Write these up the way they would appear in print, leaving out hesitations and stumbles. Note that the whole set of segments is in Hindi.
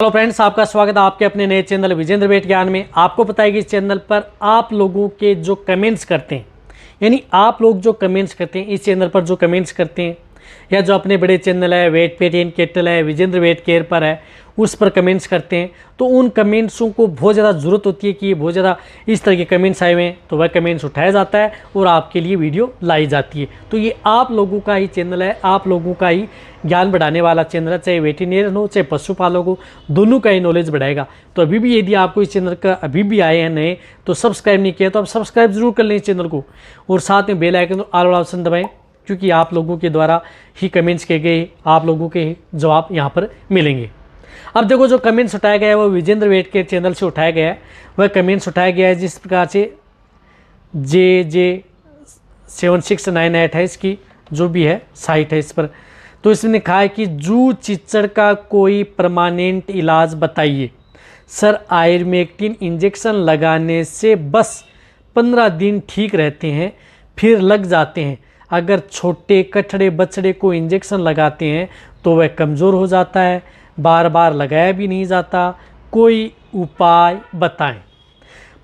हेलो फ्रेंड्स, आपका स्वागत है आपके अपने नए चैनल विजेंद्र वेट ज्ञान में। आपको पता है कि इस चैनल पर आप लोगों के जो कमेंट्स करते हैं, यानी आप लोग जो कमेंट्स करते हैं इस चैनल पर, जो कमेंट्स करते हैं या जो अपने बड़े चैनल है वेट पेट एंड केटल है, विजेंद्र वेट केयर पर है, उस पर कमेंट्स करते हैं, तो उन कमेंट्सों को बहुत ज़्यादा ज़रूरत होती है कि बहुत ज़्यादा इस तरह के कमेंट्स आए हुए हैं, तो वह कमेंट्स उठाया जाता है और आपके लिए वीडियो लाई जाती है। तो ये आप लोगों का ही चैनल है, आप लोगों का ही ज्ञान बढ़ाने वाला चैनल है, चाहे वेटरनियन हो चाहे पशुपालक हो, दोनों का ही नॉलेज बढ़ाएगा। तो अभी भी यदि आपको इस चैनल का अभी भी आए हैं नए, तो सब्सक्राइब नहीं किया तो आप सब्सक्राइब जरूर कर लें इस चैनल को, और साथ में बेल आइकन ऑल वाला ऑप्शन दबाएं, क्योंकि आप लोगों के द्वारा ही कमेंट्स किए गए आप लोगों के जवाब यहाँ पर मिलेंगे। अब देखो, जो कमेंट्स उठाया गया है वो विजेंद्र वेट केयर चैनल से उठाया गया है। वह कमेंट्स उठाया गया है जिस प्रकार से JJ7698 है, इसकी जो भी है साइट है इस पर। तो इसने कहा है कि जू चिचड़ का कोई परमानेंट इलाज बताइए सर। आयुर्मेक्टिन इंजेक्शन लगाने से बस 15 दिन ठीक रहते हैं, फिर लग जाते हैं। अगर छोटे कठड़े बछड़े को इंजेक्शन लगाते हैं तो वह कमज़ोर हो जाता है, बार बार लगाया भी नहीं जाता, कोई उपाय बताएं।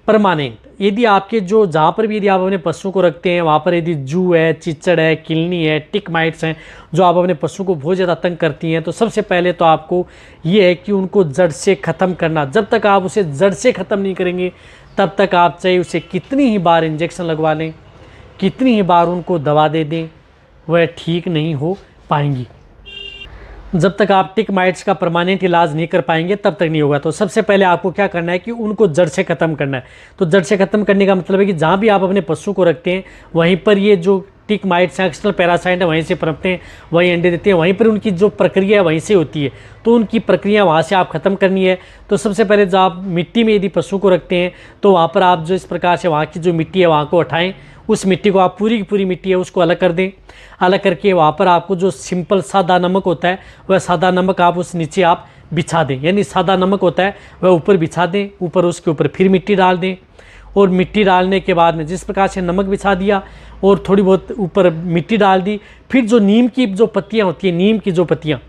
परमानेंट, यदि आपके जो जहाँ पर भी यदि आप अपने पशुओं को रखते हैं वहाँ पर यदि जू है, चिचड़ है, किलनी है, टिक माइट्स हैं जो आप अपने पशुओं को बहुत ज़्यादा तंग करती हैं, तो सबसे पहले तो आपको ये है कि उनको जड़ से ख़त्म करना। जब तक आप उसे जड़ से ख़त्म नहीं करेंगे तब तक आप चाहे उसे कितनी ही बार इंजेक्शन लगवा लें, कितनी ही बार उनको दवा दे दें, वह ठीक नहीं हो पाएंगी। जब तक आप टिक माइट्स का परमानेंट इलाज नहीं कर पाएंगे तब तक नहीं होगा। तो सबसे पहले आपको क्या करना है कि उनको जड़ से ख़त्म करना है। तो जड़ से ख़त्म करने का मतलब है कि जहाँ भी आप अपने पशु को रखते हैं वहीं पर ये जो टिक माइट्स हैं, एक्सटर्नल पैरासाइट है, वहीं से पनपते हैं, वहीं अंडे देते हैं, वहीं पर उनकी जो प्रक्रिया है वहीं से होती है। तो उनकी प्रक्रिया वहाँ से आप ख़त्म करनी है। तो सबसे पहले जो आप मिट्टी में यदि पशु को रखते हैं तो वहाँ पर आप जो इस प्रकार से वहाँ की जो मिट्टी है वहाँ को हटाएं, उस मिट्टी को आप पूरी की पूरी मिट्टी है उसको अलग कर दें। अलग करके वहाँ पर आपको जो सिंपल सादा नमक होता है वह सादा नमक आप उस नीचे आप बिछा दें, यानी सादा नमक होता है वह ऊपर बिछा दें, ऊपर उसके ऊपर फिर मिट्टी डाल दें। और मिट्टी डालने के बाद में जिस प्रकार से नमक बिछा दिया और थोड़ी बहुत ऊपर मिट्टी डाल दी, फिर जो नीम की जो पत्तियाँ होती हैं, नीम की जो पत्तियाँ,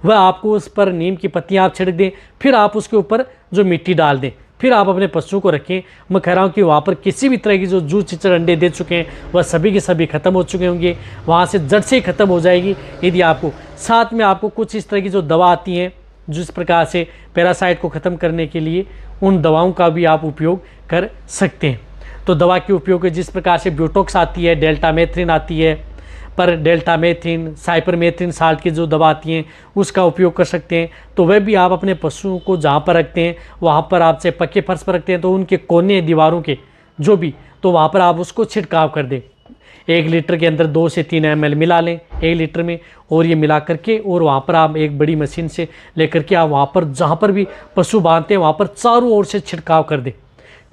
वह आपको उस पर नीम की पत्तियाँ आप छिड़क दें, फिर आप उसके ऊपर जो मिट्टी डाल दें, फिर आप अपने पशुओं को रखें। मैं कह रहा हूँ कि वहाँ पर किसी भी तरह की जो जू चिचड़ अंडे दे चुके हैं वह सभी के सभी ख़त्म हो चुके होंगे, वहाँ से जड़ से ही ख़त्म हो जाएगी। यदि आपको साथ में आपको कुछ इस तरह की जो दवा आती हैं जिस प्रकार से पैरासाइट को ख़त्म करने के लिए, उन दवाओं का भी आप उपयोग कर सकते हैं। तो दवा के उपयोग जिस प्रकार से ब्यूटॉक्स आती है, डेल्टामेथ्रिन आती है, पर डेल्टामेथ्रिन, साइपरमेथ्रिन साल्ट की जो दवा आती हैं उसका उपयोग कर सकते हैं। तो वह भी आप अपने पशुओं को जहाँ पर रखते हैं वहाँ पर आप चाहे पक्के फर्श पर रखते हैं तो उनके कोने दीवारों के जो भी, तो वहाँ पर आप उसको छिड़काव कर दें। 1 लीटर के अंदर 2 से 3 ml मिला लें 1 लीटर में, और ये मिला करके और वहाँ पर आप एक बड़ी मशीन से लेकर के आप वहाँ पर जहाँ पर भी पशु बांधते हैं वहाँ पर चारों ओर से छिड़काव कर दें।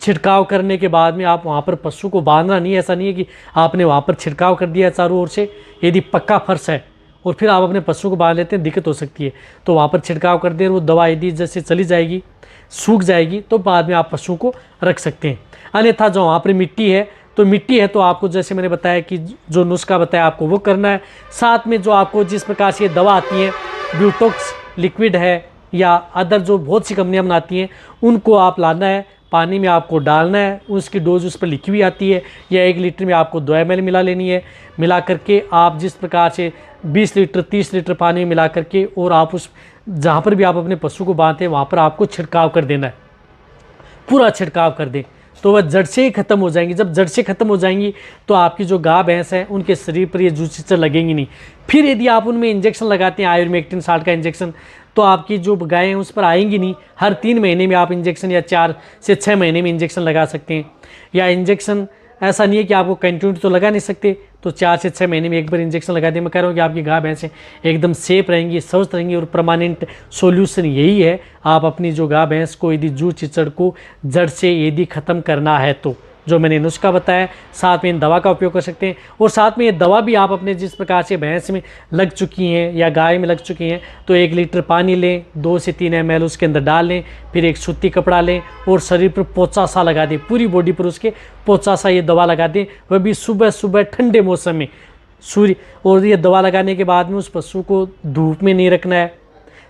छिड़काव करने के बाद में आप वहाँ पर पशु को बांधना नहीं, ऐसा नहीं है कि आपने वहाँ पर छिड़काव कर दिया चारों ओर से। यदि पक्का फर्श है और फिर आप अपने पशु को बांध लेते हैं, दिक्कत हो सकती है। तो वहाँ पर छिड़काव कर दें, वो दवा यदि जैसे चली जाएगी, सूख जाएगी, तो बाद में आप पशु को रख सकते हैं। अन्यथा जो वहाँ पर मिट्टी है, तो मिट्टी है तो आपको जैसे मैंने बताया कि जो नुस्खा बताया आपको वो करना है। साथ में जो आपको जिस प्रकार से दवा आती है, ब्यूटॉक्स लिक्विड है या अदर जो बहुत सी कंपनियाँ बनाती हैं, उनको आप लाना है, पानी में आपको डालना है, उसकी डोज उस पर लिखी हुई आती है, या 1 लीटर में आपको 2 ml मिला लेनी है। मिला करके आप जिस प्रकार से 20 लीटर 30 लीटर पानी में मिला करके और आप उस जहाँ पर भी आप अपने पशु को बांधते हैं वहाँ पर आपको छिड़काव कर देना है, पूरा छिड़काव कर दें, तो वह जड़ से ही ख़त्म हो जाएंगी। जब जड़ से ख़त्म हो जाएंगी तो आपकी जो गाय भैंस है उनके शरीर पर ये जू चिचड़ लगेंगी नहीं। फिर यदि आप उनमें इंजेक्शन लगाते हैं, आयुर्मेक्टिन साल्ट का इंजेक्शन, तो आपकी जो गायें हैं उस पर आएंगी नहीं। हर 3 महीने में आप इंजेक्शन या 4 से 6 महीने में इंजेक्शन लगा सकते हैं। या इंजेक्शन ऐसा नहीं है कि आपको कंटिन्यू तो लगा नहीं सकते, तो 4 से 6 महीने में एक बार इंजेक्शन लगा दें। मैं कह रहा हूँ कि आपकी गाय भैंसें एकदम सेफ रहेंगी, स्वस्थ रहेंगी। और परमानेंट सॉल्यूशन यही है, आप अपनी जो गाय भैंस को यदि जू चिचड़ को जड़ से यदि ख़त्म करना है तो जो मैंने नुस्खा बताया, साथ में इन दवा का उपयोग कर सकते हैं। और साथ में ये दवा भी आप अपने जिस प्रकार से भैंस में लग चुकी हैं या गाय में लग चुकी हैं, तो 1 लीटर पानी लें, 2 से 3 ml उसके अंदर डाल लें, फिर एक सूती कपड़ा लें और शरीर पर पोंचा सा लगा दें, पूरी बॉडी पर उसके पोंचा सा ये दवा लगा दें। वह भी सुबह सुबह ठंडे मौसम में सूर्य। और ये दवा लगाने के बाद में उस पशु को धूप में नहीं रखना है,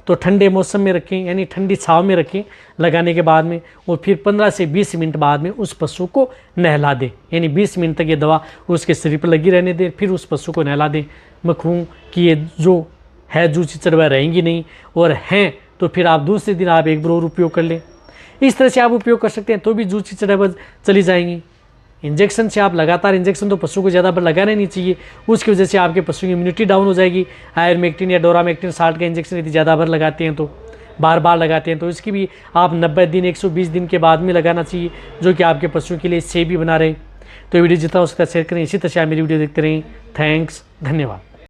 तो ठंडे मौसम में रखें, यानी ठंडी छाँव में रखें लगाने के बाद में, और फिर 15 से 20 मिनट बाद में उस पशु को नहला दें, यानी 20 मिनट तक ये दवा उसके शरीर पर लगी रहने दें, फिर उस पशु को नहला दें। मैं कहूँ कि ये जो है जू चिचड़ वह रहेंगी नहीं, और हैं तो फिर आप दूसरे दिन आप एक बार और उपयोग कर लें। इस तरह से आप उपयोग कर सकते हैं, तो भी जू चिचड़ वह चली जाएंगी। इंजेक्शन से आप लगातार इंजेक्शन तो पशु को ज़्यादा बार लगाना नहीं चाहिए, उसकी वजह से आपके पशु की इम्यूनिटी डाउन हो जाएगी। आयरमेक्टिन या डोरामेक्टिन 60 का इंजेक्शन यदि ज़्यादा बार लगाते हैं तो बार बार लगाते हैं तो इसकी भी आप 90 दिन 120 दिन के बाद में लगाना चाहिए, जो कि आपके पशु के लिए सेफ भी बना रहे। तो वीडियो जितना हो सकता है शेयर करें। इसी तरह से आप मेरी वीडियो देखते रहें। थैंक्स, धन्यवाद।